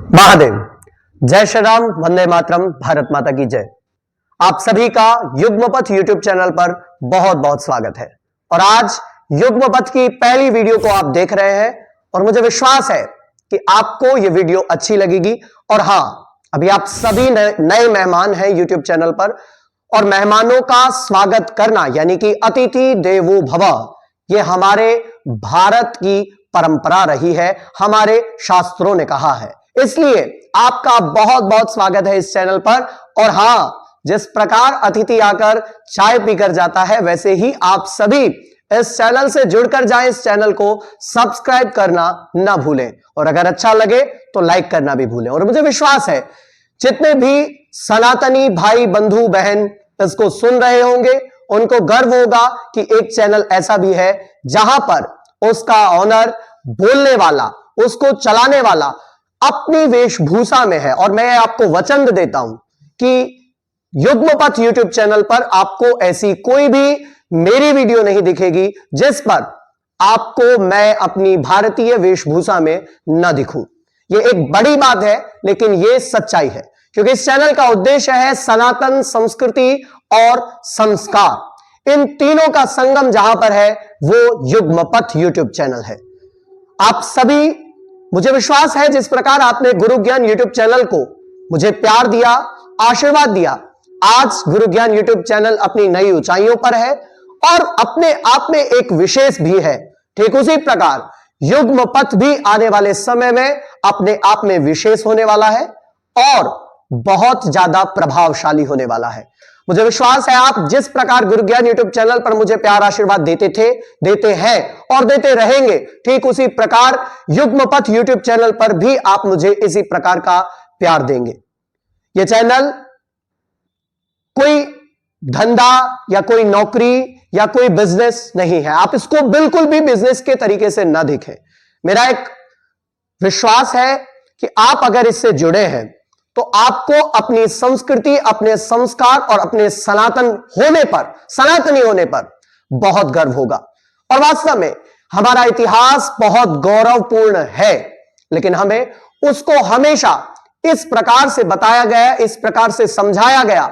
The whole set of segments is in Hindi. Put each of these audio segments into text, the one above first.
महादेव। जय श्री राम, वंदे मातरम, भारत माता की जय। आप सभी का युग्मपथ यूट्यूब चैनल पर बहुत बहुत स्वागत है। और आज युग्मपथ की पहली वीडियो को आप देख रहे हैं और मुझे विश्वास है कि आपको यह वीडियो अच्छी लगेगी। और हां, अभी आप सभी नए मेहमान हैं यूट्यूब चैनल पर, और मेहमानों का स्वागत करना यानी कि अतिथि देवो भव, यह हमारे भारत की परंपरा रही है, हमारे शास्त्रों ने कहा है। इसलिए आपका बहुत बहुत स्वागत है इस चैनल पर। और हां, जिस प्रकार अतिथि आकर चाय पीकर जाता है, वैसे ही आप सभी इस चैनल से जुड़कर जाएं, इस चैनल को सब्सक्राइब करना ना भूलें, और अगर अच्छा लगे तो लाइक करना भी भूलें। और मुझे विश्वास है जितने भी सनातनी भाई बंधु बहन इसको सुन रहे होंगे, उनको गर्व होगा कि एक चैनल ऐसा भी है जहां पर उसका ऑनर, बोलने वाला, उसको चलाने वाला अपनी वेशभूषा में है। और मैं आपको वचन देता हूं कि युग्मपथ यूट्यूब चैनल पर आपको ऐसी कोई भी मेरी वीडियो नहीं दिखेगी जिस पर आपको मैं अपनी भारतीय वेशभूषा में न दिखूं। यह एक बड़ी बात है, लेकिन यह सच्चाई है, क्योंकि इस चैनल का उद्देश्य है सनातन संस्कृति और संस्कार, इन तीनों का संगम जहां पर है वो युग्मपथ यूट्यूब चैनल है। आप सभी, मुझे विश्वास है जिस प्रकार आपने गुरु ज्ञान यूट्यूब चैनल को मुझे प्यार दिया, आशीर्वाद दिया, आज गुरु ज्ञान यूट्यूब चैनल अपनी नई ऊंचाइयों पर है और अपने आप में एक विशेष भी है। ठीक उसी प्रकार युग्मपथ भी आने वाले समय में अपने आप में विशेष होने वाला है और बहुत ज्यादा प्रभावशाली होने वाला है। मुझे विश्वास है आप जिस प्रकार गुरु ज्ञान यूट्यूब चैनल पर मुझे प्यार आशीर्वाद देते थे, देते हैं और देते रहेंगे, ठीक उसी प्रकार युग्मपथ यूट्यूब चैनल पर भी आप मुझे इसी प्रकार का प्यार देंगे। यह चैनल कोई धंधा या कोई नौकरी या कोई बिजनेस नहीं है। आप इसको बिल्कुल भी बिजनेस के तरीके से ना देखें। मेरा एक विश्वास है कि आप अगर इससे जुड़े हैं तो आपको अपनी संस्कृति, अपने संस्कार और अपने सनातन होने पर, सनातनी होने पर बहुत गर्व होगा। और वास्तव में हमारा इतिहास बहुत गौरवपूर्ण है, लेकिन हमें उसको हमेशा इस प्रकार से बताया गया, इस प्रकार से समझाया गया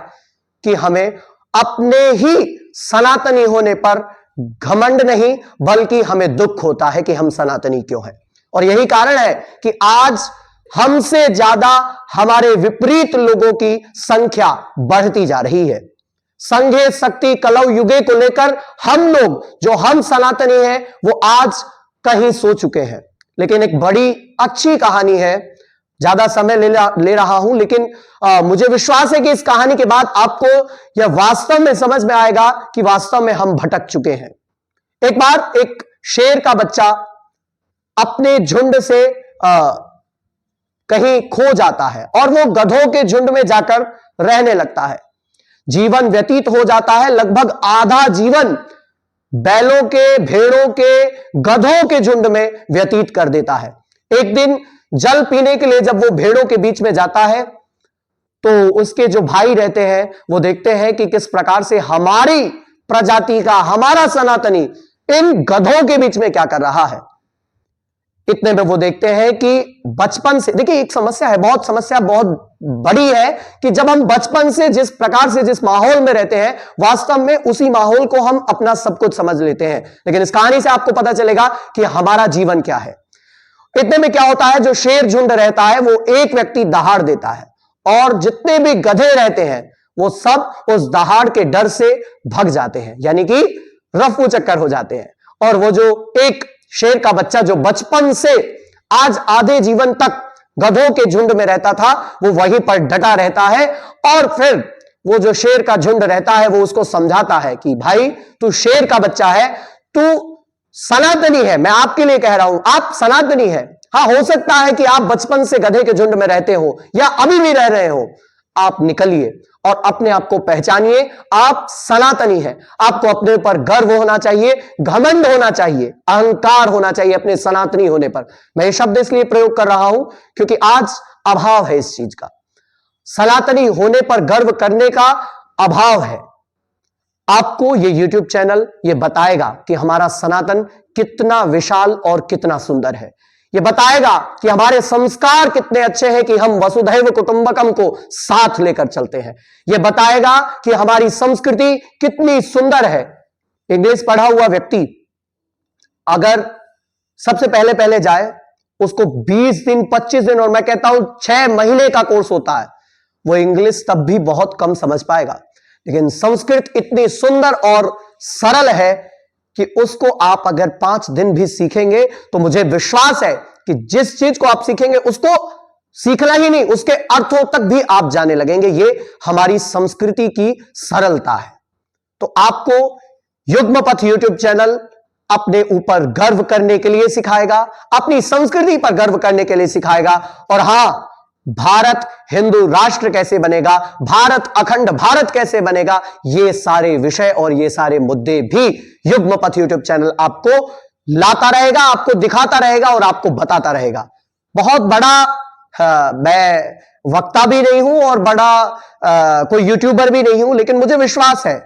कि हमें अपने ही सनातनी होने पर घमंड नहीं, बल्कि हमें दुख होता है कि हम सनातनी क्यों हैं। और यही कारण है कि आज हमसे ज्यादा हमारे विपरीत लोगों की संख्या बढ़ती जा रही है। संघे शक्ति कलौ युगे को लेकर हम लोग, जो हम सनातनी हैं, वो आज कहीं सो चुके हैं। लेकिन एक बड़ी अच्छी कहानी है, ज्यादा समय ले रहा हूं, लेकिन मुझे विश्वास है कि इस कहानी के बाद आपको यह वास्तव में समझ में आएगा कि वास्तव में हम भटक चुके हैं। एक बार एक शेर का बच्चा अपने झुंड से कहीं खो जाता है और वो गधों के झुंड में जाकर रहने लगता है। जीवन व्यतीत हो जाता है, लगभग आधा जीवन बैलों के, भेड़ों के, गधों के झुंड में व्यतीत कर देता है। एक दिन जल पीने के लिए जब वो भेड़ों के बीच में जाता है तो उसके जो भाई रहते हैं वो देखते हैं कि किस प्रकार से हमारी प्रजाति का, हमारा सनातनी इन गधों के बीच में क्या कर रहा है। इतने में वो देखते हैं कि बचपन से, देखिए एक समस्या है, समस्या बहुत बड़ी है कि जब हम बचपन से जिस प्रकार से, जिस माहौल में रहते हैं, वास्तव में उसी माहौल को हम अपना सब कुछ समझ लेते हैं। लेकिन इस कहानी से आपको पता चलेगा कि हमारा जीवन क्या है। इतने में क्या होता है, जो शेर झुंड रहता है वो एक व्यक्ति दहाड़ देता है और जितने भी गधे रहते हैं वो सब उस दहाड़ के डर से भग जाते हैं, यानी कि रफू चक्कर हो जाते हैं। और वो जो एक शेर का बच्चा जो बचपन से आज आधे जीवन तक गधों के झुंड में रहता था, वो वहीं पर डटा रहता है। और फिर वो जो शेर का झुंड रहता है वो उसको समझाता है कि भाई तू शेर का बच्चा है, तू सनातनी है, मैं आपके लिए कह रहा हूं, आप सनातनी है। हाँ, हो सकता है कि आप बचपन से गधे के झुंड में रहते हो या अभी भी रह रहे हो, आप निकलिए और अपने आप को पहचानिए, आप सनातनी हैं। आपको अपने ऊपर गर्व होना चाहिए, घमंड होना चाहिए, अहंकार होना चाहिए अपने सनातनी होने पर। मैं ये शब्द इसलिए प्रयोग कर रहा हूं क्योंकि आज अभाव है इस चीज का, सनातनी होने पर गर्व करने का अभाव है। आपको ये YouTube चैनल ये बताएगा कि हमारा सनातन कितना विशाल और कितना सुंदर है। ये बताएगा कि हमारे संस्कार कितने अच्छे हैं कि हम वसुधैव कुटुंबकम को साथ लेकर चलते हैं। ये बताएगा कि हमारी संस्कृति कितनी सुंदर है। इंग्लिश पढ़ा हुआ व्यक्ति अगर सबसे पहले पहले जाए, उसको 20 दिन 25 दिन और मैं कहता हूं 6 महीने का कोर्स होता है, वो इंग्लिश तब भी बहुत कम समझ पाएगा। लेकिन संस्कृत इतनी सुंदर और सरल है कि उसको आप अगर 5 दिन भी सीखेंगे तो मुझे विश्वास है कि जिस चीज को आप सीखेंगे उसको सीखना ही नहीं, उसके अर्थों तक भी आप जाने लगेंगे। ये हमारी संस्कृति की सरलता है। तो आपको युग्मपथ यूट्यूब चैनल अपने ऊपर गर्व करने के लिए सिखाएगा, अपनी संस्कृति पर गर्व करने के लिए सिखाएगा। और हां, भारत हिंदू राष्ट्र कैसे बनेगा, भारत अखंड भारत कैसे बनेगा, ये सारे विषय और ये सारे मुद्दे भी युग्मपथ यूट्यूब चैनल आपको लाता रहेगा, आपको दिखाता रहेगा और आपको बताता रहेगा। बहुत बड़ा मैं वक्ता भी नहीं हूं और बड़ा कोई यूट्यूबर भी नहीं हूं, लेकिन मुझे विश्वास है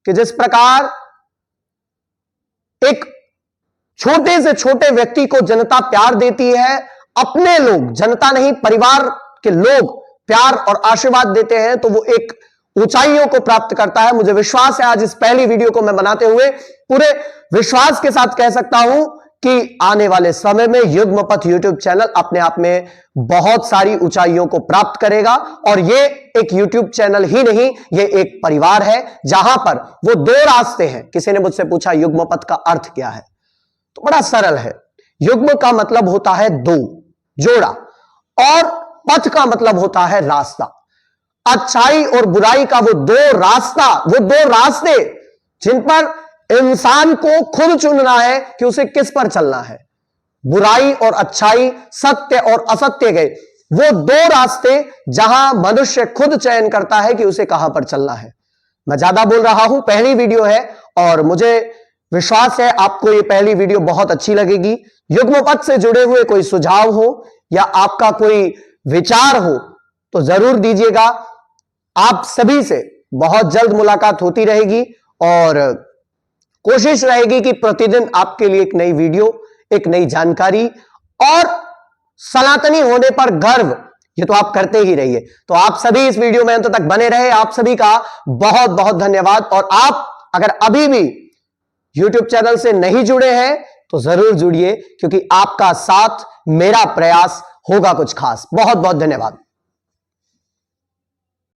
कि जिस प्रकार एक छोटे से छोटे व्यक्ति को जनता प्यार देती है, अपने लोग, जनता नहीं परिवार के लोग प्यार और आशीर्वाद देते हैं, तो वो एक ऊंचाइयों को प्राप्त करता है। मुझे विश्वास है आज इस पहली वीडियो को मैं बनाते हुए पूरे विश्वास के साथ कह सकता हूं कि आने वाले समय में युग्मपथ यूट्यूब चैनल अपने आप में बहुत सारी ऊंचाइयों को प्राप्त करेगा। और ये एक यूट्यूब चैनल ही नहीं, ये एक परिवार है जहां पर वो 2 रास्ते हैं। किसी ने मुझसे पूछा युग्मपथ का अर्थ क्या है, तो बड़ा सरल है। युग्म का मतलब होता है 2, जोड़ा, और पथ का मतलब होता है रास्ता। अच्छाई और बुराई का वो 2 रास्ते जिन पर इंसान को खुद चुनना है कि उसे किस पर चलना है। बुराई और अच्छाई, सत्य और असत्य के वो 2 रास्ते जहां मनुष्य खुद चयन करता है कि उसे कहां पर चलना है। मैं ज्यादा बोल रहा हूं, पहली वीडियो है और मुझे विश्वास है आपको ये पहली वीडियो बहुत अच्छी लगेगी। युग्मपथ से जुड़े हुए कोई सुझाव हो या आपका कोई विचार हो तो जरूर दीजिएगा। आप सभी से बहुत जल्द मुलाकात होती रहेगी और कोशिश रहेगी कि प्रतिदिन आपके लिए एक नई वीडियो, एक नई जानकारी और सनातनी होने पर गर्व, ये तो आप करते ही रहिए। तो आप सभी इस वीडियो में अंत तक बने रहे, आप सभी का बहुत बहुत धन्यवाद। और आप अगर अभी भी YouTube चैनल से नहीं जुड़े हैं तो जरूर जुड़िए, क्योंकि आपका साथ मेरा प्रयास होगा कुछ खास। बहुत बहुत धन्यवाद।